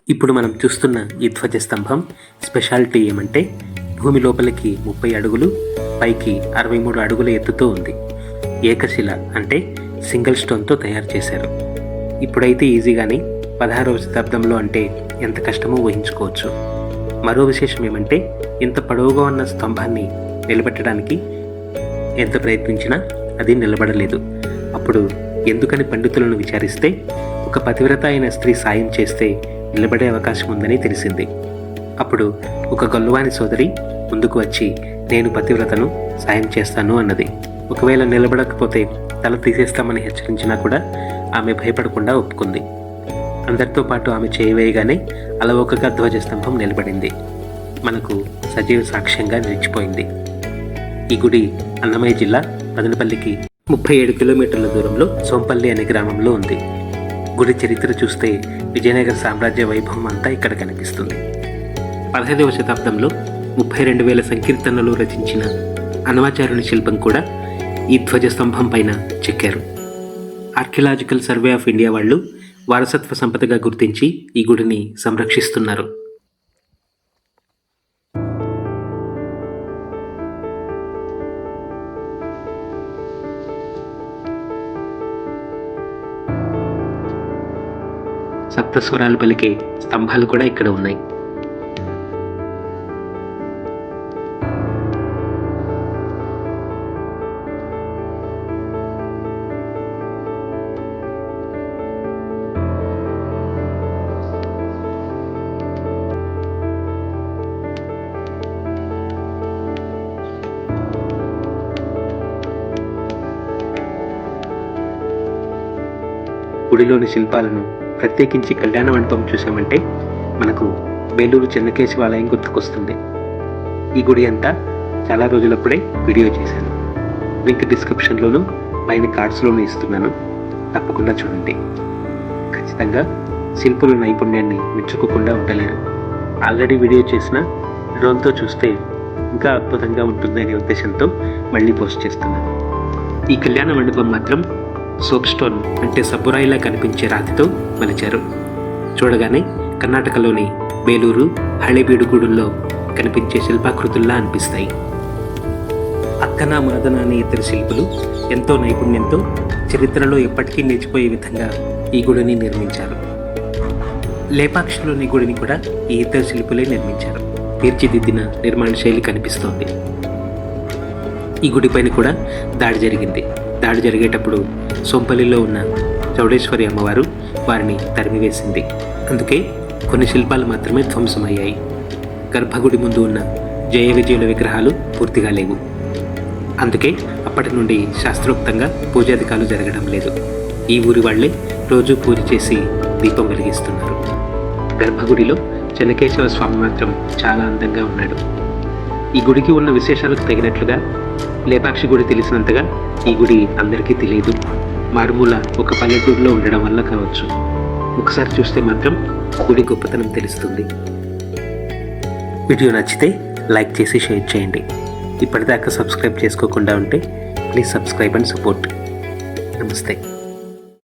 ఇప్పుడు మనం చూస్తున్న ఈ ధ్వజస్తంభం స్పెషాలిటీ ఏమంటే భూమి లోపలికి 30 అడుగులు పైకి 63 అడుగుల ఎత్తుతో ఉంది. ఏకశిల అంటే సింగిల్ స్టోన్తో తయారు చేశారు. ఇప్పుడైతే ఈజీగానే 16వ శతాబ్దంలో అంటే ఎంత కష్టమో ఊహించుకోవచ్చు. మరో విశేషం ఏమంటే ఇంత పొడవుగా ఉన్న స్తంభాన్ని నిలబెట్టడానికి ఎంత ప్రయత్నించినా అది నిలబడలేదు. అప్పుడు ఎందుకని పండితులను విచారిస్తే ఒక పతివ్రత అయిన స్త్రీ సాయం చేస్తే నిలబడే అవకాశం ఉందని తెలిసింది. అప్పుడు ఒక గొల్లవాని సోదరి ముందుకు వచ్చి నేను పతివ్రతను సాయం చేస్తాను అన్నది. ఒకవేళ నిలబడకపోతే తల తీసేస్తామని హెచ్చరించినా కూడా ఆమె భయపడకుండా ఒప్పుకుంది. అందరితో పాటు ఆమె చేయవేయగానే అలవోకగా ధ్వజస్తంభం నిలబడింది. మనకు సజీవ సాక్ష్యంగా నిలిచిపోయింది. ఈ గుడి అన్నమయ్య జిల్లా మదనపల్లికి 37 కిలోమీటర్ల దూరంలో సోంపల్లి అనే గ్రామంలో ఉంది. గుడి చరిత్ర చూస్తే విజయనగర సామ్రాజ్య వైభవం అంతా ఇక్కడ కనిపిస్తుంది. 15వ శతాబ్దంలో 32,000 సంకీర్తనలు రచించిన అన్నమాచార్యుని శిల్పం కూడా ఈ ధ్వజస్తంభం పైన చెక్కారు. ఆర్కియలాజికల్ సర్వే ఆఫ్ ఇండియా వాళ్ళు వారసత్వ సంపదగా గుర్తించి ఈ గుడిని సంరక్షిస్తున్నారు. సప్తస్వరాలు పలికే స్తంభాలు కూడా ఇక్కడ ఉన్నాయి. గుడిలోని శిల్పాలను ప్రత్యేకించి కళ్యాణ మండపం చూసామంటే మనకు వేలూరు చెన్నకేశవాలయం గుర్తుకొస్తుంది. ఈ గుడి అంతా చాలా రోజులప్పుడే వీడియో చేశాను. లింక్ డిస్క్రిప్షన్లోను పైన కార్డ్స్లోనూ ఇస్తున్నాను, తప్పకుండా చూడండి. ఖచ్చితంగా శిల్పుల నైపుణ్యాన్ని మెచ్చుకోకుండా ఉండలేరు. ఆల్రెడీ వీడియో చేసిన డ్రోన్తో చూస్తే ఇంకా అద్భుతంగా ఉంటుందనే ఉద్దేశంతో మళ్ళీ పోస్ట్ చేస్తున్నాను. ఈ కళ్యాణ మండపం మాత్రం సోప్ స్టోన్ అంటే సబ్బురాయిలా కనిపించే రాతితో మలిచారు. చూడగానే కర్ణాటకలోని బేలూరు హళేబీడుగూడుల్లో కనిపించే శిల్పాకృతుల్లా అనిపిస్తాయి. అక్కన మాదన అనే ఇద్దరు శిల్పులు ఎంతో నైపుణ్యంతో చరిత్రలో ఎప్పటికీ నిలిచిపోయే విధంగా ఈ గుడిని నిర్మించారు. లేపాక్షిలోని గుడిని కూడా ఈ ఇద్దరు శిల్పులే నిర్మించారు. తీర్చిదిద్దిన నిర్మాణ శైలి కనిపిస్తోంది. ఈ గుడిపైన కూడా దాడి జరిగింది. దాడి జరిగేటప్పుడు సోంపల్లిలో ఉన్న చౌడేశ్వరి అమ్మవారు వారిని తరిమివేసింది. అందుకే కొన్ని శిల్పాలు మాత్రమే ధ్వంసమయ్యాయి. గర్భగుడి ముందు ఉన్న జయ విజయుల విగ్రహాలు పూర్తిగా లేవు. అందుకే అప్పటి నుండి శాస్త్రోక్తంగా పూజాధికాలు జరగడం లేదు. ఈ ఊరి వాళ్లే రోజు పూజ చేసి దీపం వెలిగిస్తున్నారు. గర్భగుడిలో చెన్నకేశవ స్వామి మాత్రం చాలా అందంగా ఉన్నాడు. ఈ గుడికి ఉన్న విశేషాలకు తగినట్లుగా లేపాక్షి గుడి తెలిసినంతగా ఈ గుడి అందరికీ తెలియదు. మారుమూల ఒక పల్లెటూరులో ఉండడం వల్ల కావచ్చు. ఒకసారి చూస్తే మాత్రం గుడి గొప్పతనం తెలుస్తుంది. వీడియో నచ్చితే లైక్ చేసి షేర్ చేయండి. ఇప్పటిదాకా సబ్స్క్రైబ్ చేసుకోకుండా ఉంటే ప్లీజ్ సబ్స్క్రైబ్ అండ్ సపోర్ట్. నమస్తే.